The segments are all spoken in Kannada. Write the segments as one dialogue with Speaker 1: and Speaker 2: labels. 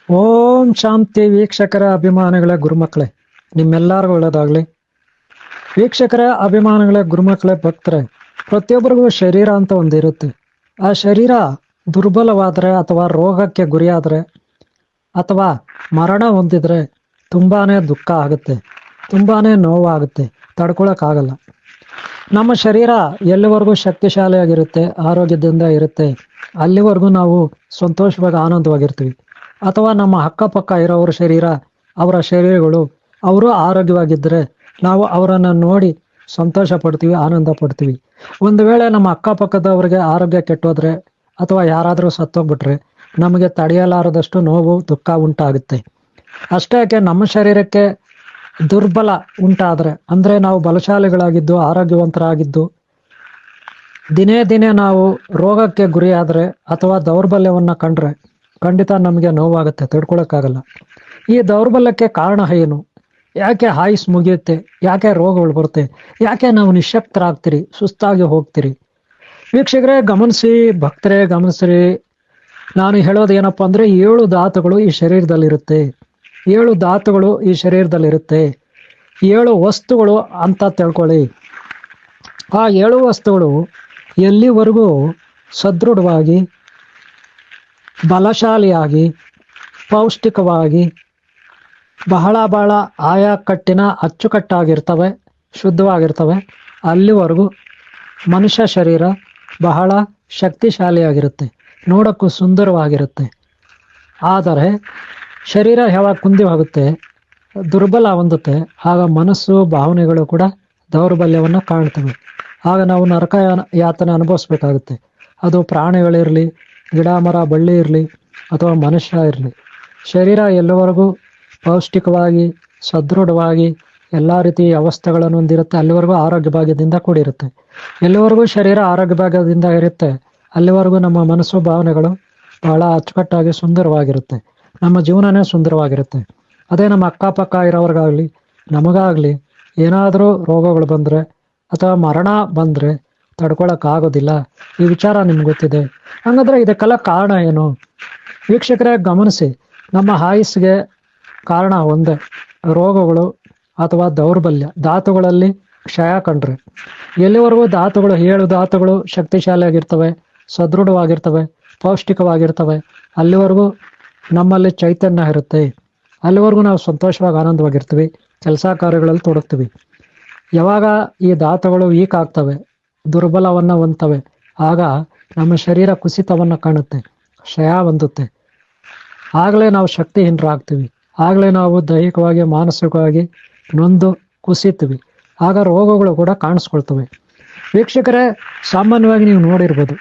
Speaker 1: ಓಂ ಶಾಂತಿ ವೀಕ್ಷಕರ ಅಭಿಮಾನಿಗಳ ಗುರುಮಕ್ಕಳೇ, ನಿಮ್ಮೆಲ್ಲರಿಗೂ ಒಳ್ಳೆಯದಾಗಲಿ. ವೀಕ್ಷಕರ ಅಭಿಮಾನಿಗಳ ಗುರುಮಕ್ಕಳೇ, ಭಕ್ತರೆ, ಪ್ರತಿಯೊಬ್ಬರಿಗೂ ಶರೀರ ಅಂತ ಒಂದಿರುತ್ತೆ. ಆ ಶರೀರ ದುರ್ಬಲವಾದರೆ ಅಥವಾ ರೋಗಕ್ಕೆ ಗುರಿಯಾದರೆ ಅಥವಾ ಮರಣ ಹೊಂದಿದ್ರೆ ತುಂಬಾನೇ ದುಃಖ ಆಗುತ್ತೆ, ತುಂಬಾನೇ ನೋವಾಗುತ್ತೆ, ತಡ್ಕೊಳಕ್ಕಾಗಲ್ಲ. ನಮ್ಮ ಶರೀರ ಎಲ್ಲಿವರೆಗೂ ಶಕ್ತಿಶಾಲಿಯಾಗಿರುತ್ತೆ, ಆರೋಗ್ಯದಿಂದ ಇರುತ್ತೆ, ಅಲ್ಲಿವರೆಗೂ ನಾವು ಸಂತೋಷವಾಗಿ ಆನಂದವಾಗಿರ್ತೀವಿ. ಅಥವಾ ನಮ್ಮ ಅಕ್ಕಪಕ್ಕ ಇರೋವ್ರ ಶರೀರ, ಅವರ ಶರೀರಗಳು ಅವರು ಆರೋಗ್ಯವಾಗಿದ್ದರೆ ನಾವು ಅವರನ್ನು ನೋಡಿ ಸಂತೋಷ ಪಡ್ತೀವಿ, ಆನಂದ ಪಡ್ತೀವಿ. ಒಂದು ವೇಳೆ ನಮ್ಮ ಅಕ್ಕಪಕ್ಕದವ್ರಿಗೆ ಆರೋಗ್ಯ ಕೆಟ್ಟೋದ್ರೆ ಅಥವಾ ಯಾರಾದರೂ ಸತ್ತೋಗ್ಬಿಟ್ರೆ ನಮಗೆ ತಡೆಯಲಾರದಷ್ಟು ನೋವು, ದುಃಖ ಉಂಟಾಗುತ್ತೆ. ಅಷ್ಟೇ ಯಾಕೆ, ನಮ್ಮ ಶರೀರಕ್ಕೆ ದುರ್ಬಲ ಉಂಟಾದರೆ, ಅಂದರೆ ನಾವು ಬಲಶಾಲಿಗಳಾಗಿದ್ದು ಆರೋಗ್ಯವಂತರಾಗಿದ್ದು ದಿನೇ ದಿನೇ ನಾವು ರೋಗಕ್ಕೆ ಗುರಿಯಾದರೆ ಅಥವಾ ದೌರ್ಬಲ್ಯವನ್ನು ಕಂಡ್ರೆ ಖಂಡಿತ ನಮಗೆ ನೋವಾಗುತ್ತೆ, ತಡ್ಕೊಳಕ್ಕಾಗಲ್ಲ. ಈ ದೌರ್ಬಲ್ಯಕ್ಕೆ ಕಾರಣ ಏನು? ಯಾಕೆ ಆಯುಸ್ ಮುಗಿಯುತ್ತೆ? ಯಾಕೆ ರೋಗಗಳು ಬರುತ್ತೆ? ಯಾಕೆ ನಾವು ನಿಶಕ್ತರಾಗ್ತೀರಿ, ಸುಸ್ತಾಗಿ ಹೋಗ್ತೀರಿ? ವೀಕ್ಷಕರೇ ಗಮನಿಸಿ, ಭಕ್ತರೇ ಗಮನಿಸ್ರಿ. ನಾನು ಹೇಳೋದು ಏನಪ್ಪ ಅಂದರೆ, 7 ಧಾತುಗಳು ಈ ಶರೀರದಲ್ಲಿರುತ್ತೆ. 7 ಧಾತುಗಳು ಈ ಶರೀರದಲ್ಲಿರುತ್ತೆ. 7 ವಸ್ತುಗಳು ಅಂತ ತಿಳ್ಕೊಳ್ಳಿ. ಆ 7 ವಸ್ತುಗಳು ಎಲ್ಲಿವರೆಗೂ ಸದೃಢವಾಗಿ, ಬಲಶಾಲಿಯಾಗಿ, ಪೌಷ್ಟಿಕವಾಗಿ, ಬಹಳ ಆಯಾ ಕಟ್ಟಿನ ಅಚ್ಚುಕಟ್ಟಾಗಿರ್ತವೆ, ಶುದ್ಧವಾಗಿರ್ತವೆ, ಅಲ್ಲಿವರೆಗೂ ಮನುಷ್ಯ ಶರೀರ ಬಹಳ ಶಕ್ತಿಶಾಲಿಯಾಗಿರುತ್ತೆ, ನೋಡೋಕ್ಕೂ ಸುಂದರವಾಗಿರುತ್ತೆ. ಆದರೆ ಶರೀರ ಯಾವಾಗ ಕುಂದಿ ಹೋಗುತ್ತೆ, ದುರ್ಬಲ ಹೊಂದುತ್ತೆ, ಆಗ ಮನಸ್ಸು, ಭಾವನೆಗಳು ಕೂಡ ದೌರ್ಬಲ್ಯವನ್ನು ಕಾಣ್ತವೆ. ಆಗ ನಾವು ನರಕ ಯಾತನೆ ಅನುಭವಿಸ್ಬೇಕಾಗುತ್ತೆ. ಅದು ಪ್ರಾಣಿಗಳಿರಲಿ, ಗಿಡ ಮರ ಬಳ್ಳಿ ಇರಲಿ, ಅಥವಾ ಮನುಷ್ಯ ಇರಲಿ. ಶರೀರ ಎಲ್ಲಿವರೆಗೂ ಪೌಷ್ಟಿಕವಾಗಿ, ಸದೃಢವಾಗಿ, ಎಲ್ಲ ರೀತಿಯ ಅವಸ್ಥೆಗಳನ್ನು ಹೊಂದಿರುತ್ತೆ, ಅಲ್ಲಿವರೆಗೂ ಆರೋಗ್ಯ ಭಾಗ್ಯದಿಂದ ಕೂಡಿರುತ್ತೆ. ಎಲ್ಲಿವರೆಗೂ ಶರೀರ ಆರೋಗ್ಯ ಭಾಗ್ಯದಿಂದ ಇರುತ್ತೆ, ಅಲ್ಲಿವರೆಗೂ ನಮ್ಮ ಮನಸ್ಸು, ಭಾವನೆಗಳು ಬಹಳ ಅಚ್ಚುಕಟ್ಟಾಗಿ ಸುಂದರವಾಗಿರುತ್ತೆ, ನಮ್ಮ ಜೀವನನೇ ಸುಂದರವಾಗಿರುತ್ತೆ. ಅದೇ ನಮ್ಮ ಅಕ್ಕಪಕ್ಕ ಇರೋರ್ಗಾಗಲಿ ನಮಗಾಗಲಿ ಏನಾದರೂ ರೋಗಗಳು ಬಂದರೆ ಅಥವಾ ಮರಣ ಬಂದರೆ ತಡ್ಕೊಳಕ್ಕಾಗೋದಿಲ್ಲ. ಈ ವಿಚಾರ ನಿಮ್ಗೆ ಗೊತ್ತಿದೆ. ಹಂಗಂದ್ರೆ ಇದಕ್ಕೆಲ್ಲ ಕಾರಣ ಏನು? ವೀಕ್ಷಕರೇ ಗಮನಿಸಿ, ನಮ್ಮ ಆಯುಸ್ಸಿಗೆ ಕಾರಣ ಒಂದೇ, ರೋಗಗಳು ಅಥವಾ ದೌರ್ಬಲ್ಯ. ಧಾತುಗಳಲ್ಲಿ ಕ್ಷಯ ಕಂಡ್ರೆ, ಎಲ್ಲಿವರೆಗೂ ಧಾತುಗಳು 7 ಧಾತುಗಳು ಶಕ್ತಿಶಾಲಿಯಾಗಿರ್ತವೆ, ಸದೃಢವಾಗಿರ್ತವೆ, ಪೌಷ್ಟಿಕವಾಗಿರ್ತವೆ, ಅಲ್ಲಿವರೆಗೂ ನಮ್ಮಲ್ಲಿ ಚೈತನ್ಯ ಇರುತ್ತೆ, ಅಲ್ಲಿವರೆಗೂ ನಾವು ಸಂತೋಷವಾಗಿ ಆನಂದವಾಗಿರ್ತೀವಿ, ಕೆಲಸ ಕಾರ್ಯಗಳಲ್ಲಿ ತೊಡಗ್ತೀವಿ. ಯಾವಾಗ ಈ ಧಾತುಗಳು ವೀಕ್ ಆಗ್ತವೆ, ದುರ್ಬಲವನ್ನು ಹೊಂದ್ತವೆ, ಆಗ ನಮ್ಮ ಶರೀರ ಕುಸಿತವನ್ನು ಕಾಣುತ್ತೆ, ಕ್ಷಯ ಹೊಂದುತ್ತೆ. ಆಗಲೇ ನಾವು ಶಕ್ತಿಹೀನರಾಗ್ತೀವಿ, ಆಗಲೇ ನಾವು ದೈಹಿಕವಾಗಿ, ಮಾನಸಿಕವಾಗಿ ನೊಂದು ಕುಸಿತೀವಿ. ಆಗ ರೋಗಗಳು ಕೂಡ ಕಾಣಿಸ್ಕೊಳ್ತವೆ. ವೀಕ್ಷಕರೇ, ಸಾಮಾನ್ಯವಾಗಿ ನೀವು ನೋಡಿರ್ಬೋದು,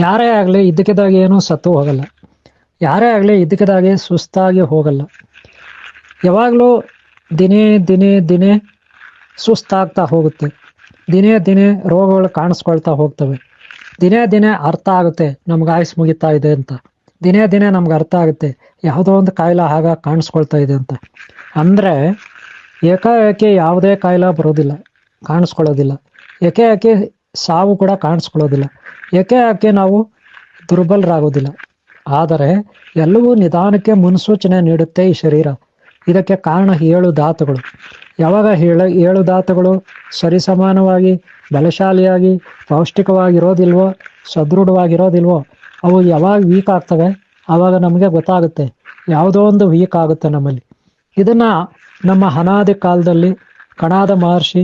Speaker 1: ಯಾರೇ ಆಗಲಿ ಇದ್ದಕ್ಕಿದ್ದಾಗಿ ಏನೂ ಸತ್ತು ಹೋಗಲ್ಲ, ಯಾರೇ ಆಗಲಿ ಇದ್ದಕ್ಕಿದ್ದಾಗಿ ಸುಸ್ತಾಗಿ ಹೋಗಲ್ಲ. ಯಾವಾಗಲೂ ದಿನೇ ದಿನೇ ದಿನೇ ಸುಸ್ತಾಗ್ತಾ ಹೋಗುತ್ತೆ, ದಿನೇ ದಿನೇ ರೋಗಗಳು ಕಾಣಿಸ್ಕೊಳ್ತಾ ಹೋಗ್ತವೆ. ದಿನೇ ದಿನೇ ಅರ್ಥ ಆಗುತ್ತೆ ನಮ್ಗೆ ಆಯುಸ್ ಮುಗಿತಾ ಇದೆ ಅಂತ. ದಿನೇ ದಿನೇ ನಮ್ಗೆ ಅರ್ಥ ಆಗುತ್ತೆ ಯಾವುದೋ ಒಂದು ಕಾಯಿಲೆ ಆಗ ಕಾಣಿಸ್ಕೊಳ್ತಾ ಇದೆ ಅಂತ. ಅಂದರೆ ಏಕಾಏಕಿ ಯಾವುದೇ ಕಾಯಿಲೆ ಬರೋದಿಲ್ಲ, ಕಾಣಿಸ್ಕೊಳ್ಳೋದಿಲ್ಲ. ಏಕಾಏಕಿ ಸಾವು ಕೂಡ ಕಾಣಿಸ್ಕೊಳ್ಳೋದಿಲ್ಲ. ಏಕಾಏಕಿ ನಾವು ದುರ್ಬಲರಾಗೋದಿಲ್ಲ. ಆದರೆ ಎಲ್ಲವೂ ನಿಧಾನಕ್ಕೆ ಮುನ್ಸೂಚನೆ ನೀಡುತ್ತೆ ಈ ಶರೀರ. ಇದಕ್ಕೆ ಕಾರಣ 7 ಧಾತುಗಳು. ಯಾವಾಗ 7 ಧಾತುಗಳು ಸರಿಸಮಾನವಾಗಿ, ಬಲಶಾಲಿಯಾಗಿ, ಪೌಷ್ಟಿಕವಾಗಿರೋದಿಲ್ವೋ, ಸದೃಢವಾಗಿರೋದಿಲ್ವೋ, ಅವು ಯಾವಾಗ ವೀಕ್ ಆಗ್ತವೆ ಆವಾಗ ನಮಗೆ ಗೊತ್ತಾಗುತ್ತೆ ಯಾವುದೋ ಒಂದು ವೀಕ್ ಆಗುತ್ತೆ ನಮ್ಮಲ್ಲಿ. ಇದನ್ನು ನಮ್ಮ ಅನಾದಿ ಕಾಲದಲ್ಲಿ ಕಣಾದ ಮಹರ್ಷಿ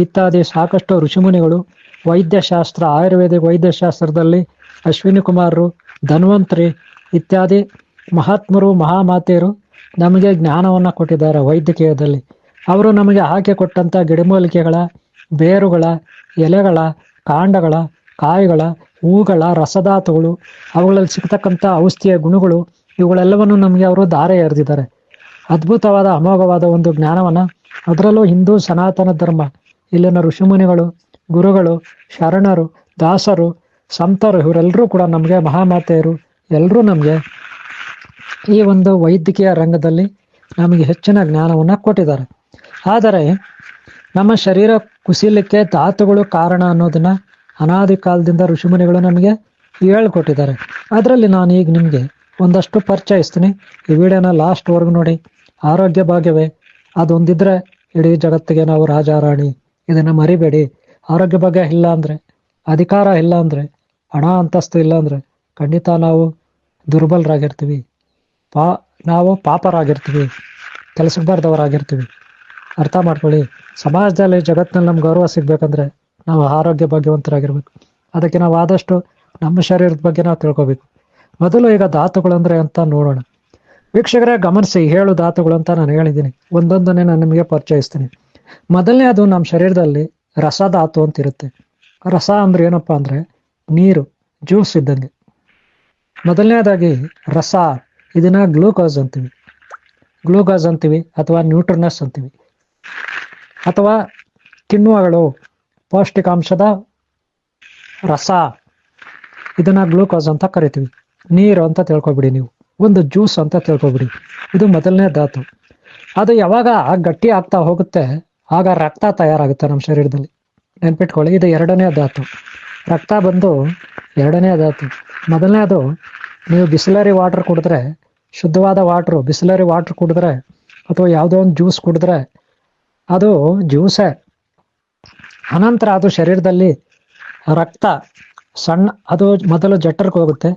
Speaker 1: ಇತ್ಯಾದಿ ಸಾಕಷ್ಟು ಋಷಿಮುನಿಗಳು, ವೈದ್ಯಶಾಸ್ತ್ರ, ಆಯುರ್ವೇದಿಕ್ ವೈದ್ಯಶಾಸ್ತ್ರದಲ್ಲಿ ಅಶ್ವಿನಿ ಕುಮಾರರು, ಧನ್ವಂತರಿ ಇತ್ಯಾದಿ ಮಹಾತ್ಮರು, ಮಹಾಮಾತೆಯರು ನಮಗೆ ಜ್ಞಾನವನ್ನು ಕೊಟ್ಟಿದ್ದಾರೆ ವೈದ್ಯಕೀಯದಲ್ಲಿ. ಅವರು ನಮಗೆ ಹಾಕಿಕೊಟ್ಟಂಥ ಗಿಡಮೂಲಿಕೆಗಳ, ಬೇರುಗಳ, ಎಲೆಗಳ, ಕಾಂಡಗಳ, ಕಾಯಿಗಳ, ಹೂಗಳ ರಸಧಾತುಗಳು, ಅವುಗಳಲ್ಲಿ ಸಿಗ್ತಕ್ಕಂಥ ಔಷಧಿಯ ಗುಣಗಳು, ಇವುಗಳೆಲ್ಲವನ್ನು ನಮಗೆ ಅವರು ಧಾರೆ ಎರೆದಿದ್ದಾರೆ. ಅದ್ಭುತವಾದ ಅಮೋಘವಾದ ಒಂದು ಜ್ಞಾನವನ್ನು, ಅದರಲ್ಲೂ ಹಿಂದೂ ಸನಾತನ ಧರ್ಮ, ಇಲ್ಲಿನ ಋಷಿಮುನಿಗಳು, ಗುರುಗಳು, ಶರಣರು, ದಾಸರು, ಸಂತರು, ಇವರೆಲ್ಲರೂ ಕೂಡ ನಮಗೆ, ಮಹಾಮಾತೆಯರು ಎಲ್ಲರೂ ನಮಗೆ ಈ ಒಂದು ವೈದ್ಯಕೀಯ ರಂಗದಲ್ಲಿ ನಮಗೆ ಹೆಚ್ಚಿನ ಜ್ಞಾನವನ್ನು ಕೊಟ್ಟಿದ್ದಾರೆ. ಆದರೆ ನಮ್ಮ ಶರೀರ ಕುಸಿಲಿಕ್ಕೆ ಧಾತುಗಳು ಕಾರಣ ಅನ್ನೋದನ್ನ ಅನಾದಿ ಕಾಲದಿಂದ ಋಷಿಮುನಿಗಳು ನಮಗೆ ಹೇಳ್ಕೊಟ್ಟಿದ್ದಾರೆ. ಅದರಲ್ಲಿ ನಾನು ಈಗ ನಿಮಗೆ ಒಂದಷ್ಟು ಪರಿಚಯಿಸ್ತೀನಿ. ಈ ವಿಡಿಯೋನ ಲಾಸ್ಟ್ವರೆಗೂ ನೋಡಿ. ಆರೋಗ್ಯ ಭಾಗ್ಯವೇ ಅದೊಂದಿದ್ರೆ ಇಡೀ ಜಗತ್ತಿಗೆ ನಾವು ರಾಜ ರಾಣಿ. ಇದನ್ನು ಮರಿಬೇಡಿ. ಆರೋಗ್ಯ ಭಾಗ್ಯ ಇಲ್ಲ ಅಂದರೆ, ಅಧಿಕಾರ ಇಲ್ಲ ಅಂದರೆ, ಹಣ ಅಂತಸ್ತು ಇಲ್ಲ ಅಂದರೆ ಖಂಡಿತ ನಾವು ದುರ್ಬಲರಾಗಿರ್ತೀವಿ. ನಾವು ಪಾಪರಾಗಿರ್ತೀವಿ, ಕೆಲಸಕ್ಕೆ ಬಾರ್ದವರಾಗಿರ್ತೀವಿ. ಅರ್ಥ ಮಾಡ್ಕೊಳ್ಳಿ. ಸಮಾಜದಲ್ಲಿ ಜಗತ್ತಿನಲ್ಲಿ ನಮ್ಗೆ ಗೌರವ ಸಿಗ್ಬೇಕಂದ್ರೆ ನಾವು ಆರೋಗ್ಯ ಭಾಗ್ಯವಂತರಾಗಿರ್ಬೇಕು. ಅದಕ್ಕೆ ನಾವು ಆದಷ್ಟು ನಮ್ಮ ಶರೀರದ ಬಗ್ಗೆ ನಾವು ತಿಳ್ಕೊಬೇಕು. ಮೊದಲು ಈಗ ಧಾತುಗಳಂದ್ರೆ ಅಂತ ನೋಡೋಣ. ವೀಕ್ಷಕರೇ ಗಮನಿಸಿ, 7 ಧಾತುಗಳು ಅಂತ ನಾನು ಹೇಳಿದ್ದೀನಿ. ಒಂದೊಂದನ್ನೇ ನಾನು ನಿಮಗೆ ಪರಿಚಯಿಸ್ತೀನಿ. ಮೊದಲನೇ ಅದು ನಮ್ಮ ಶರೀರದಲ್ಲಿ ರಸಧಾತು ಅಂತ ಇರುತ್ತೆ. ರಸ ಅಂದ್ರೆ ಏನಪ್ಪಾ ಅಂದ್ರೆ ನೀರು, ಜ್ಯೂಸ್ ಇದ್ದಂಗೆ. ಮೊದಲನೇದಾಗಿ ರಸ, ಇದನ್ನ ಗ್ಲೂಕೋಸ್ ಅಂತೀವಿ ಅಥವಾ ನ್ಯೂಟ್ರಿನಸ್ ಅಂತೀವಿ, ಅಥವಾ ಕಿಣ್ವಗಳು, ಪೌಷ್ಟಿಕಾಂಶದ ರಸ, ಇದನ್ನ ಗ್ಲೂಕೋಸ್ ಅಂತ ಕರಿತೀವಿ. ನೀರು ಅಂತ ತಿಳ್ಕೊಬಿಡಿ, ನೀವು ಒಂದು ಜ್ಯೂಸ್ ಅಂತ ತಿಳ್ಕೊಬಿಡಿ. ಇದು ಮೊದಲನೇ ಧಾತು. ಅದು ಯಾವಾಗ ಗಟ್ಟಿ ಆಗ್ತಾ ಹೋಗುತ್ತೆ ಆಗ ರಕ್ತ ತಯಾರಾಗುತ್ತೆ ನಮ್ಮ ಶರೀರದಲ್ಲಿ. ನೆನ್ಪಿಟ್ಕೊಳ್ಳಿ, ಇದು ಎರಡನೇ ಧಾತು. ರಕ್ತ ಬಂದು ಎರಡನೇ ಧಾತು. ಮೊದಲನೇದು ನೀವು ಬಿಸ್ಲರಿ ವಾಟರ್ ಕುಡಿದ್ರೆ, ಶುದ್ಧವಾದ ವಾಟ್ರು, ಬಿಸ್ಲರಿ ವಾಟರ್ ಕುಡಿದ್ರೆ ಅಥವಾ ಯಾವುದೋ ಒಂದು ಜ್ಯೂಸ್ ಕುಡಿದ್ರೆ ಅದು ಜ್ಯೂಸೇ. ಅನಂತರ ಅದು ಶರೀರದಲ್ಲಿ ರಕ್ತ ಅದು ಮೊದಲು ಜಠರಕ್ಕೆ ಹೋಗುತ್ತೆ.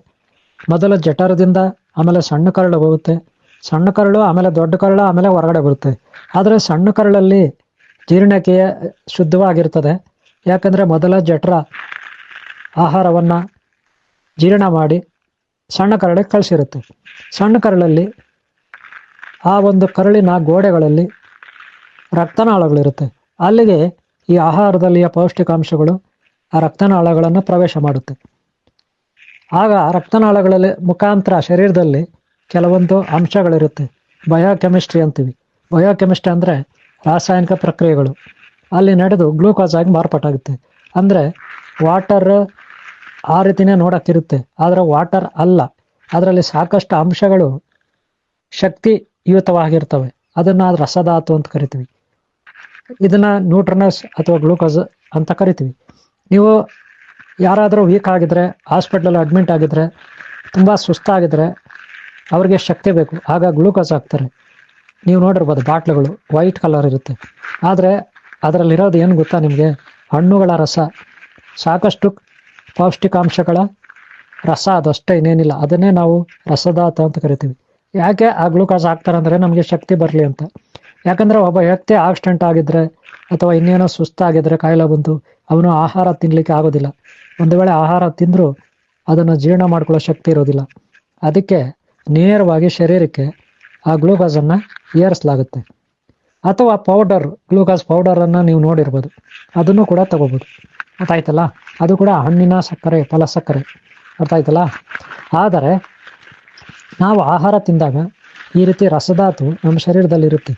Speaker 1: ಮೊದಲು ಜಠರದಿಂದ ಆಮೇಲೆ ಸಣ್ಣ ಕರಳು ಹೋಗುತ್ತೆ. ಸಣ್ಣ ಕರಳು ಆಮೇಲೆ ದೊಡ್ಡ ಕರಳು ಆಮೇಲೆ ಹೊರಗಡೆ ಬರುತ್ತೆ. ಆದರೆ ಸಣ್ಣ ಕರಳಲ್ಲಿ ಜೀರ್ಣಕ್ರಿಯೆ ಶುದ್ಧವಾಗಿರ್ತದೆ. ಯಾಕಂದರೆ ಮೊದಲ ಜಠರ ಆಹಾರವನ್ನು ಜೀರ್ಣ ಮಾಡಿ ಸಣ್ಣ ಕರಳಿಗೆ ಕಳಿಸಿರುತ್ತೆ. ಸಣ್ಣ ಕರಳಲ್ಲಿ ಆ ಒಂದು ಕರಳಿನ ಗೋಡೆಗಳಲ್ಲಿ ರಕ್ತನಾಳಗಳಿರುತ್ತೆ. ಅಲ್ಲಿಗೆ ಈ ಆಹಾರದಲ್ಲಿಯ ಪೌಷ್ಟಿಕಾಂಶಗಳು ಆ ರಕ್ತನಾಳಗಳನ್ನು ಪ್ರವೇಶ ಮಾಡುತ್ತೆ. ಆಗ ರಕ್ತನಾಳಗಳಲ್ಲಿ ಮುಖಾಂತರ ಶರೀರದಲ್ಲಿ ಕೆಲವೊಂದು ಅಂಶಗಳಿರುತ್ತೆ. ಬಯೋಕೆಮಿಸ್ಟ್ರಿ ಅಂತೀವಿ. ಬಯೋಕೆಮಿಸ್ಟ್ರಿ ಅಂದರೆ ರಾಸಾಯನಿಕ ಪ್ರಕ್ರಿಯೆಗಳು ಅಲ್ಲಿ ನಡೆದು ಗ್ಲೂಕೋಸ್ ಆಗಿ ಮಾರ್ಪಾಟಾಗುತ್ತೆ. ಅಂದರೆ ವಾಟರ್ ಆ ರೀತಿನೇ ನೋಡೋಕ್ಕಿರುತ್ತೆ, ಆದರೆ ವಾಟರ್ ಅಲ್ಲ. ಅದರಲ್ಲಿ ಸಾಕಷ್ಟು ಅಂಶಗಳು ಶಕ್ತಿಯುತವಾಗಿರ್ತವೆ. ಅದನ್ನು ರಸಧಾತು ಅಂತ ಕರಿತೀವಿ. ಇದನ್ನ ನ್ಯೂಟ್ರಿನಸ್ ಅಥವಾ ಗ್ಲೂಕೋಸ್ ಅಂತ ಕರಿತೀವಿ. ನೀವು ಯಾರಾದರೂ ವೀಕ್ ಆಗಿದ್ರೆ, ಹಾಸ್ಪಿಟ್ಲಲ್ಲಿ ಅಡ್ಮಿಟ್ ಆಗಿದ್ರೆ, ತುಂಬ ಸುಸ್ತಾಗಿದ್ರೆ ಅವ್ರಿಗೆ ಶಕ್ತಿ ಬೇಕು, ಆಗ ಗ್ಲೂಕೋಸ್ ಹಾಕ್ತಾರೆ. ನೀವು ನೋಡಿರ್ಬೋದು, ಬಾಟ್ಲುಗಳು ವೈಟ್ ಕಲರ್ ಇರುತ್ತೆ. ಆದರೆ ಅದರಲ್ಲಿರೋದು ಏನು ಗೊತ್ತಾ ನಿಮಗೆ? ಹಣ್ಣುಗಳ ರಸ, ಸಾಕಷ್ಟು ಪೌಷ್ಟಿಕಾಂಶಗಳ ರಸ, ಅದಷ್ಟೇ, ಇನ್ನೇನಿಲ್ಲ. ಅದನ್ನೇ ನಾವು ರಸಧಾತು ಅಂತ ಕರಿತೀವಿ. ಯಾಕೆ ಆ ಗ್ಲೂಕೋಸ್ ಹಾಕ್ತಾರೆ ಅಂದರೆ ನಮಗೆ ಶಕ್ತಿ ಬರಲಿ ಅಂತ. ಯಾಕಂದರೆ ಒಬ್ಬ ವ್ಯಕ್ತಿ ಆಕ್ಸಿಡೆಂಟ್ ಆಗಿದ್ರೆ ಅಥವಾ ಇನ್ನೇನೋ ಸುಸ್ತಾಗಿದ್ರೆ, ಕಾಯಿಲೆ ಬಂದು ಅವನು ಆಹಾರ ತಿನ್ನಲಿಕ್ಕೆ ಆಗೋದಿಲ್ಲ. ಒಂದು ವೇಳೆ ಆಹಾರ ತಿಂದರೂ ಅದನ್ನು ಜೀರ್ಣ ಮಾಡ್ಕೊಳ್ಳೋ ಶಕ್ತಿ ಇರೋದಿಲ್ಲ. ಅದಕ್ಕೆ ನೇರವಾಗಿ ಶರೀರಕ್ಕೆ ಆ ಗ್ಲೂಕೋಸನ್ನು ಏರಿಸಲಾಗುತ್ತೆ. ಅಥವಾ ಪೌಡರ್, ಗ್ಲೂಕೋಸ್ ಪೌಡರನ್ನು ನೀವು ನೋಡಿರ್ಬೋದು, ಅದನ್ನು ಕೂಡ ತಗೋಬೋದು. ಗೊತ್ತಾಯ್ತಲ್ಲ? ಅದು ಕೂಡ ಹಣ್ಣಿನ ಸಕ್ಕರೆ, ಫಲ ಸಕ್ಕರೆ. ಅರ್ಥ ಆಯ್ತಲ್ಲ? ಆದರೆ ನಾವು ಆಹಾರ ತಿಂದಾಗ ಈ ರೀತಿ ರಸಧಾತು ನಮ್ಮ ಶರೀರದಲ್ಲಿ ಇರುತ್ತೆ.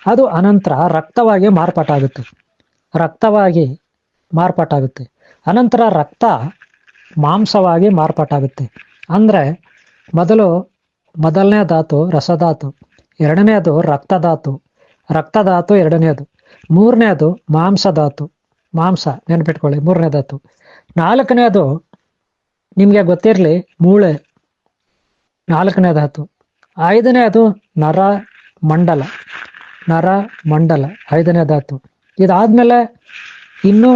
Speaker 1: ಅದು ಅನಂತರ ರಕ್ತವಾಗಿ ಮಾರ್ಪಾಟಾಗುತ್ತೆ. ಅನಂತರ ರಕ್ತ ಮಾಂಸವಾಗಿ ಮಾರ್ಪಾಟಾಗುತ್ತೆ. ಅಂದರೆ ಮೊದಲನೇ ಧಾತು ರಸಧಾತು, ಎರಡನೇದು ರಕ್ತಧಾತು ಎರಡನೇದು, ಮೂರನೇದು ಮಾಂಸಧಾತು, ಮಾಂಸ ನೆನಪಿಟ್ಕೊಳ್ಳಿ, ಮೂರನೇ ಧಾತು. ನಾಲ್ಕನೇದು ನಿಮಗೆ ಗೊತ್ತಿರಲಿ, ಮೂಳೆ, ನಾಲ್ಕನೇ ಧಾತು. ಐದನೇದು ನರ ಮಂಡಲ, ಐದನೇ ಧಾತು. ಇದಾದ್ಮೇಲೆ ಇನ್ನೂ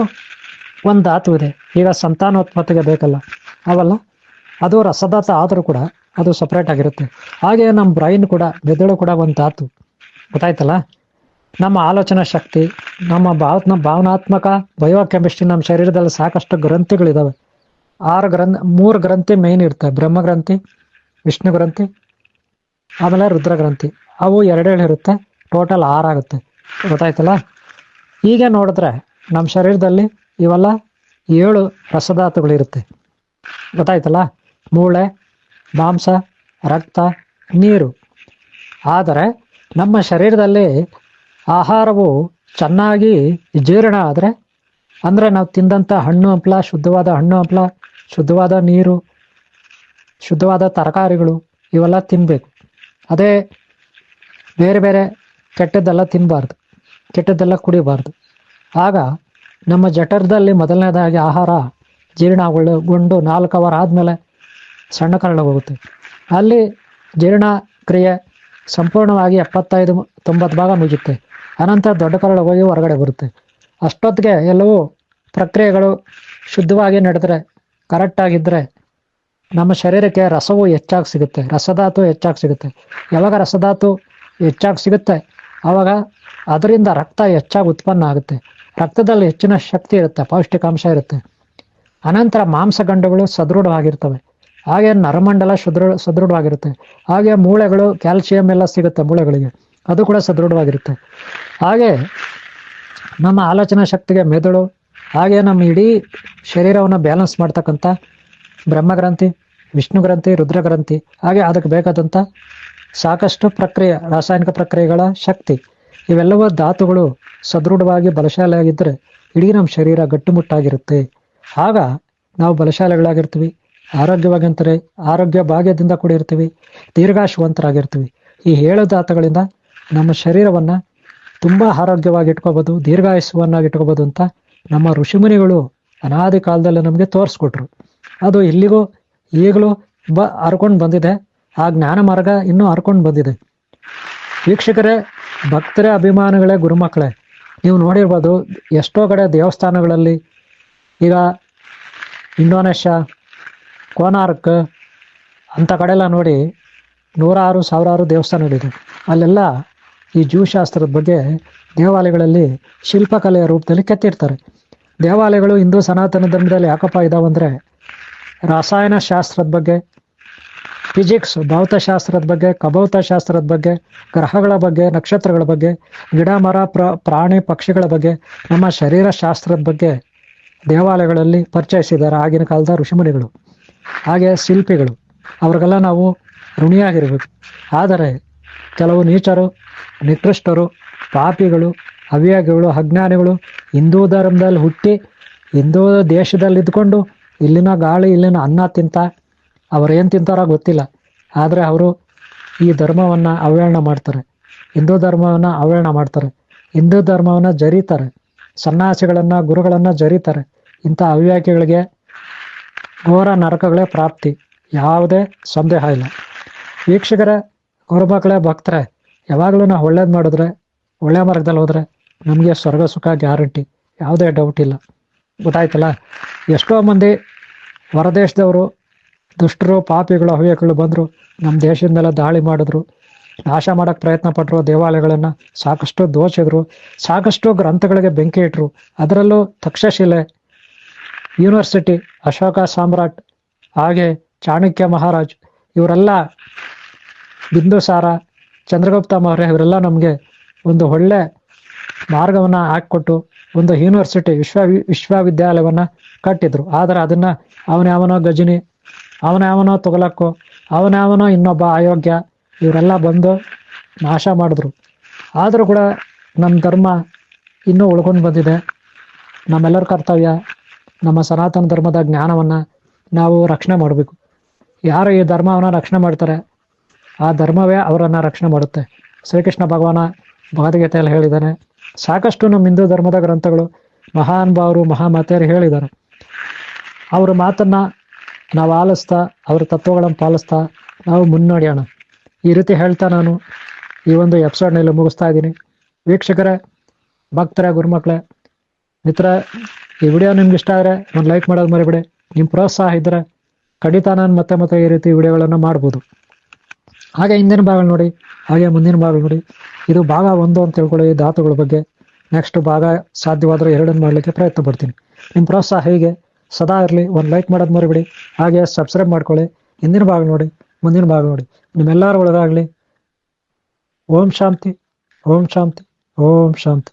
Speaker 1: ಒಂದು ಧಾತು ಇದೆ, ಈಗ ಸಂತಾನೋತ್ಪತ್ತಿಗೆ ಬೇಕಲ್ಲ, ಅವಲ್ಲ, ಅದು ರಸಧಾತು ಆದರೂ ಕೂಡ ಅದು ಸಪ್ರೇಟ್ ಆಗಿರುತ್ತೆ. ಹಾಗೆ ನಮ್ಮ ಬ್ರೈನ್ ಕೂಡ, ಮೆದುಳು ಕೂಡ ಒಂದು ಧಾತು. ಗೊತ್ತಾಯ್ತಲ್ಲ? ನಮ್ಮ ಆಲೋಚನಾ ಶಕ್ತಿ, ನಮ್ಮ ಭಾವನಾತ್ಮಕ ಬಯೋಕೆಮಿಸ್ಟ್ರಿ, ನಮ್ಮ ಶರೀರದಲ್ಲಿ ಸಾಕಷ್ಟು ಗ್ರಂಥಿಗಳಿದಾವೆ. 3 ಗ್ರಂಥಿ ಮೇನ್ ಇರ್ತವೆ: ಬ್ರಹ್ಮ ಗ್ರಂಥಿ, ವಿಷ್ಣು ಗ್ರಂಥಿ, ಆಮೇಲೆ ರುದ್ರ ಗ್ರಂಥಿ. ಅವು 2 ಇರುತ್ತೆ, ಟೋಟಲ್ 6 ಆಗುತ್ತೆ. ಗೊತ್ತಾಯ್ತಲ್ಲ? ಹೀಗೆ ನೋಡಿದ್ರೆ ನಮ್ಮ ಶರೀರದಲ್ಲಿ ಇವೆಲ್ಲ 7 ರಸಧಾತುಗಳಿರುತ್ತೆ. ಗೊತ್ತಾಯ್ತಲ್ಲ? ಮೂಳೆ, ಮಾಂಸ, ರಕ್ತ, ನೀರು. ಆದರೆ ನಮ್ಮ ಶರೀರದಲ್ಲಿ ಆಹಾರವು ಚೆನ್ನಾಗಿ ಜೀರ್ಣ ಆದರೆ, ಅಂದರೆ ನಾವು ತಿಂದಂಥ ಹಣ್ಣು ಹಂಪಲ, ಶುದ್ಧವಾದ ಹಣ್ಣು ಹಂಪಲ, ಶುದ್ಧವಾದ ನೀರು, ಶುದ್ಧವಾದ ತರಕಾರಿಗಳು, ಇವೆಲ್ಲ ತಿನ್ನಬೇಕು. ಅದೇ ಬೇರೆ ಬೇರೆ ಕೆಟ್ಟದ್ದೆಲ್ಲ ತಿನ್ನಬಾರ್ದು, ಕೆಟ್ಟದ್ದೆಲ್ಲ ಕುಡಿಬಾರ್ದು. ಆಗ ನಮ್ಮ ಜಠರದಲ್ಲಿ ಮೊದಲನೇದಾಗಿ ಆಹಾರ ಜೀರ್ಣಗೊಂಡು 4 ಅವರ್ ಆದಮೇಲೆ ಸಣ್ಣ ಕರಳಿಗೆ ಹೋಗುತ್ತೆ. ಅಲ್ಲಿ ಜೀರ್ಣ ಕ್ರಿಯೆ ಸಂಪೂರ್ಣವಾಗಿ 75-90 ಭಾಗ ಮುಗಿಯುತ್ತೆ. ಅನಂತರ ದೊಡ್ಡ ಕರಳು ಹೋಗಿ ಹೊರಗಡೆ ಬರುತ್ತೆ. ಅಷ್ಟೊತ್ತಿಗೆ ಎಲ್ಲವೂ ಪ್ರಕ್ರಿಯೆಗಳು ಶುದ್ಧವಾಗಿ ನಡೆದ್ರೆ, ಕರೆಕ್ಟಾಗಿದ್ದರೆ ನಮ್ಮ ಶರೀರಕ್ಕೆ ರಸವು ಹೆಚ್ಚಾಗಿ ಸಿಗುತ್ತೆ, ರಸಧಾತು ಹೆಚ್ಚಾಗಿ ಸಿಗುತ್ತೆ. ಯಾವಾಗ ರಸಧಾತು ಹೆಚ್ಚಾಗಿ ಸಿಗುತ್ತೆ ಆವಾಗ ಅದರಿಂದ ರಕ್ತ ಹೆಚ್ಚಾಗಿ ಉತ್ಪನ್ನ ಆಗುತ್ತೆ. ರಕ್ತದಲ್ಲಿ ಹೆಚ್ಚಿನ ಶಕ್ತಿ ಇರುತ್ತೆ, ಪೌಷ್ಟಿಕಾಂಶ ಇರುತ್ತೆ. ಅನಂತರ ಮಾಂಸಖಂಡಗಳು ಸದೃಢವಾಗಿರ್ತವೆ. ಹಾಗೆ ನರಮಂಡಲ ಸದೃಢವಾಗಿರುತ್ತೆ. ಹಾಗೆ ಮೂಳೆಗಳು, ಕ್ಯಾಲ್ಸಿಯಂ ಎಲ್ಲ ಸಿಗುತ್ತೆ ಮೂಳೆಗಳಿಗೆ, ಅದು ಕೂಡ ಸದೃಢವಾಗಿರುತ್ತೆ. ಹಾಗೆ ನಮ್ಮ ಆಲೋಚನಾ ಶಕ್ತಿಗೆ ಮೆದುಳು, ಹಾಗೆ ನಮ್ಮ ಇಡೀ ಶರೀರವನ್ನು ಬ್ಯಾಲೆನ್ಸ್ ಮಾಡ್ತಕ್ಕಂಥ ಬ್ರಹ್ಮಗ್ರಂಥಿ, ವಿಷ್ಣು ಗ್ರಂಥಿ, ರುದ್ರಗ್ರಂಥಿ, ಹಾಗೆ ಅದಕ್ಕೆ ಬೇಕಾದಂಥ ಸಾಕಷ್ಟು ಪ್ರಕ್ರಿಯೆ, ರಾಸಾಯನಿಕ ಪ್ರಕ್ರಿಯೆಗಳ ಶಕ್ತಿ, ಇವೆಲ್ಲವೂ ಧಾತುಗಳು ಸದೃಢವಾಗಿ ಬಲಶಾಲಿಯಾಗಿದ್ದರೆ ಇಡೀ ನಮ್ಮ ಶರೀರ ಗಟ್ಟುಮುಟ್ಟಾಗಿರುತ್ತೆ. ಆಗ ನಾವು ಬಲಶಾಲಿಗಳಾಗಿರ್ತೀವಿ, ಆರೋಗ್ಯವಾಗಿರ್ತಾರೆ, ಆರೋಗ್ಯ ಭಾಗ್ಯದಿಂದ ಕೂಡಿರ್ತೀವಿ, ದೀರ್ಘಾಯುಷ್ಯವಂತರಾಗಿರ್ತೀವಿ. ಈ 7 ಧಾತುಗಳಿಂದ ನಮ್ಮ ಶರೀರವನ್ನು ತುಂಬ ಆರೋಗ್ಯವಾಗಿ ಇಟ್ಕೋಬೋದು, ದೀರ್ಘಾಯುಷ್ಯವನ್ನಾಗಿ ಇಟ್ಕೋಬೋದು ಅಂತ ನಮ್ಮ ಋಷಿಮುನಿಗಳು ಅನಾದಿ ಕಾಲದಲ್ಲಿ ನಮಗೆ ತೋರಿಸ್ಕೊಟ್ರು. ಅದು ಇಲ್ಲಿಗೂ ಈಗಲೂ ಹರ್ಕೊಂಡು ಬಂದಿದೆ. ಆ ಜ್ಞಾನ ಮಾರ್ಗ ಇನ್ನೂ ಹರ್ಕೊಂಡು ಬಂದಿದೆ. ವೀಕ್ಷಕರೇ, ಭಕ್ತರೇ, ಅಭಿಮಾನಿಗಳೇ, ಗುರುಮಕ್ಕಳೇ, ನೀವು ನೋಡಿರ್ಬೋದು ಎಷ್ಟೋ ಕಡೆ ದೇವಸ್ಥಾನಗಳಲ್ಲಿ, ಈಗ ಇಂಡೋನೇಷ್ಯಾ, ಕೋನಾರ್ಕ್ ಅಂಥ ಕಡೆಲ್ಲ ನೋಡಿ 100,000 ದೇವಸ್ಥಾನಗಳಿದೆ. ಅಲ್ಲೆಲ್ಲ ಈ ಜೀವಶಾಸ್ತ್ರದ ಬಗ್ಗೆ ದೇವಾಲಯಗಳಲ್ಲಿ ಶಿಲ್ಪಕಲೆಯ ರೂಪದಲ್ಲಿ ಕೆತ್ತಿರ್ತಾರೆ. ದೇವಾಲಯಗಳು ಹಿಂದೂ ಸನಾತನ ಧರ್ಮದಲ್ಲಿ ಯಾಕಪ್ಪ ಇದಾವಂದರೆ, ರಾಸಾಯನ ಶಾಸ್ತ್ರದ ಬಗ್ಗೆ, ಫಿಸಿಕ್ಸ್ ಭೌತಶಾಸ್ತ್ರದ ಬಗ್ಗೆ, ಖಭೌತಶಾಸ್ತ್ರದ ಬಗ್ಗೆ, ಗ್ರಹಗಳ ಬಗ್ಗೆ, ನಕ್ಷತ್ರಗಳ ಬಗ್ಗೆ, ಗಿಡ ಮರ ಪ್ರಾಣಿ ಪಕ್ಷಿಗಳ ಬಗ್ಗೆ, ನಮ್ಮ ಶರೀರ ಶಾಸ್ತ್ರದ ಬಗ್ಗೆ ದೇವಾಲಯಗಳಲ್ಲಿ ಪರಿಚಯಿಸಿದ್ದಾರೆ ಆಗಿನ ಕಾಲದ ಋಷಿಮುನಿಗಳು. ಹಾಗೆ ಶಿಲ್ಪಿಗಳು, ಅವ್ರಿಗೆಲ್ಲ ನಾವು ಋಣಿಯಾಗಿರ್ಬೇಕು. ಆದರೆ ಕೆಲವು ನೀಚರು, ನಿಕೃಷ್ಟರು, ಪಾಪಿಗಳು, ಅವ್ಯಾಗಿಗಳು, ಅಜ್ಞಾನಿಗಳು ಹಿಂದೂ ಧರ್ಮದಲ್ಲಿ ಹುಟ್ಟಿ ಹಿಂದೂ ದೇಶದಲ್ಲಿ ಇದ್ಕೊಂಡು ಇಲ್ಲಿನ ಗಾಳಿ, ಇಲ್ಲಿನ ಅನ್ನ ತಿಂತ, ಅವ್ರೇನು ತಿಂತಾರೋ ಗೊತ್ತಿಲ್ಲ, ಆದರೆ ಅವರು ಈ ಧರ್ಮವನ್ನು ಅವಹೇಳನ ಮಾಡ್ತಾರೆ, ಹಿಂದೂ ಧರ್ಮವನ್ನು ಅವಹೇಳನ ಮಾಡ್ತಾರೆ, ಹಿಂದೂ ಧರ್ಮವನ್ನು ಜರೀತಾರೆ, ಸನ್ಯಾಸಿಗಳನ್ನು, ಗುರುಗಳನ್ನು ಜರೀತಾರೆ. ಇಂಥ ಅವ್ಯಾಕಿಗಳಿಗೆ ಘೋರ ನರಕಗಳೇ ಪ್ರಾಪ್ತಿ, ಯಾವುದೇ ಸಂದೇಹ ಇಲ್ಲ. ವೀಕ್ಷಕರೇ, ಗುರುಮಕ್ಕಳೇ, ಭಕ್ತರೇ, ಯಾವಾಗಲೂ ನಾವು ಒಳ್ಳೇದು ಮಾಡಿದ್ರೆ, ಒಳ್ಳೆ ಮಾರ್ಗದಲ್ಲಿ ಹೋದರೆ ನಮಗೆ ಸ್ವರ್ಗ ಸುಖ ಗ್ಯಾರಂಟಿ, ಯಾವುದೇ ಡೌಟ್ ಇಲ್ಲ. ಗೊತ್ತಾಯ್ತಲ್ಲ? ಎಷ್ಟೋ ಮಂದಿ ಹೊರದೇಶದವರು, ದುಷ್ಟರು, ಪಾಪಿಗಳು, ಅವ್ಯಕ್ಗಳು ಬಂದರು, ನಮ್ಮ ದೇಶದ ಮೇಲೆ ದಾಳಿ ಮಾಡಿದ್ರು, ನಾಶ ಮಾಡೋಕ್ಕೆ ಪ್ರಯತ್ನ ಪಟ್ಟರು, ದೇವಾಲಯಗಳನ್ನು ಸಾಕಷ್ಟು ದೋಚಿದ್ರು, ಸಾಕಷ್ಟು ಗ್ರಂಥಗಳಿಗೆ ಬೆಂಕಿ ಇಟ್ಟರು. ಅದರಲ್ಲೂ ತಕ್ಷಶಿಲೆ, ಯೂನಿವರ್ಸಿಟಿ, ಅಶೋಕ ಸಾಮ್ರಾಟ್, ಹಾಗೆ ಚಾಣಕ್ಯ ಮಹಾರಾಜ್, ಇವರೆಲ್ಲ, ಬಿಂದುಸಾರ, ಚಂದ್ರಗುಪ್ತ ಮೌರ್ಯ, ಇವರೆಲ್ಲ ನಮಗೆ ಒಂದು ಒಳ್ಳೆ ಮಾರ್ಗವನ್ನು ಹಾಕಿಕೊಟ್ಟು ಒಂದು ಯೂನಿವರ್ಸಿಟಿ, ವಿಶ್ವವಿದ್ಯಾಲಯವನ್ನು ಕಟ್ಟಿದ್ರು. ಆದರೆ ಅದನ್ನು ಅವನ್ಯಾವನೋ ಗಜನಿ, ಅವನ್ಯಾವನೋ ತೊಗಲಕ್ಕೋ, ಅವನ್ಯಾವನೋ ಇನ್ನೊಬ್ಬ ಅಯೋಗ್ಯ, ಇವರೆಲ್ಲ ಬಂದು ನಾಶ ಮಾಡಿದ್ರು. ಆದರೂ ಕೂಡ ನಮ್ಮ ಧರ್ಮ ಇನ್ನೂ ಉಳ್ಕೊಂಡು ಬಂದಿದೆ. ನಮ್ಮೆಲ್ಲರ ಕರ್ತವ್ಯ ನಮ್ಮ ಸನಾತನ ಧರ್ಮದ ಜ್ಞಾನವನ್ನು ನಾವು ರಕ್ಷಣೆ ಮಾಡಬೇಕು. ಯಾರು ಈ ಧರ್ಮವನ್ನು ರಕ್ಷಣೆ ಮಾಡ್ತಾರೆ ಆ ಧರ್ಮವೇ ಅವರನ್ನು ರಕ್ಷಣೆ ಮಾಡುತ್ತೆ. ಶ್ರೀಕೃಷ್ಣ ಭಗವಾನ ಭಗವದ್ಗೀತೆಯಲ್ಲಿ ಹೇಳಿದ್ದಾನೆ. ಸಾಕಷ್ಟು ನಮ್ಮ ಹಿಂದೂ ಧರ್ಮದ ಗ್ರಂಥಗಳು, ಮಹಾನುಭಾವರು, ಮಹಾಮಾತೆಯರು ಹೇಳಿದ್ದಾರೆ. ಅವರ ಮಾತನ್ನು ನಾವು ಆಲಿಸ್ತಾ, ಅವರ ತತ್ವಗಳನ್ನು ಪಾಲಿಸ್ತಾ ನಾವು ಮುನ್ನಡೆಯೋಣ. ಈ ರೀತಿ ಹೇಳ್ತಾ ನಾನು ಈ ಒಂದು ಎಪಿಸೋಡ್ನಲ್ಲಿ ಮುಗಿಸ್ತಾ ಇದ್ದೀನಿ. ವೀಕ್ಷಕರೇ, ಭಕ್ತರೇ, ಗುರುಮಕ್ಕಳೇ, ಮಿತ್ರ, ಈ ವಿಡಿಯೋ ನಿಮ್ಗೆ ಇಷ್ಟ ಆದರೆ ಒಂದು ಲೈಕ್ ಮಾಡೋದು ಮರಿಬೇಡಿ. ನಿಮ್ಮ ಪ್ರೋತ್ಸಾಹ ಇದ್ದರೆ ಖಂಡಿತ ನಾನು ಮತ್ತೆ ಈ ರೀತಿ ವಿಡಿಯೋಗಳನ್ನು ಮಾಡ್ಬೋದು. ಹಾಗೆ ಹಿಂದಿನ ಭಾಗಗಳು ನೋಡಿ, ಹಾಗೆ ಮುಂದಿನ ಭಾಗಗಳು ನೋಡಿ. ಇದು ಭಾಗ 1 ಅಂತ ತಿಳ್ಕೊಳ್ಳಿ ಈ ಧಾತುಗಳ ಬಗ್ಗೆ. ನೆಕ್ಸ್ಟ್ ಭಾಗ ಸಾಧ್ಯವಾದರೆ 2 ಮಾಡಲಿಕ್ಕೆ ಪ್ರಯತ್ನ ಪಡ್ತೀನಿ. ನಿಮ್ಮ ಪ್ರೋತ್ಸಾಹ ಹೀಗೆ ಸದಾ ಇರಲಿ. ಒಂದು ಲೈಕ್ ಮಾಡೋದು ಮರಿಬೇಡಿ. ಹಾಗೆ ಸಬ್ಸ್ಕ್ರೈಬ್ ಮಾಡ್ಕೊಳ್ಳಿ. ಹಿಂದಿನ ಭಾಗ ನೋಡಿ, ಮುಂದಿನ ಭಾಗ ನೋಡಿ. ನಿಮ್ಮೆಲ್ಲರೂ ಒಳಗಾಗಲಿ. ಓಂ ಶಾಂತಿ, ಓಂ ಶಾಂತಿ, ಓಂ ಶಾಂತಿ.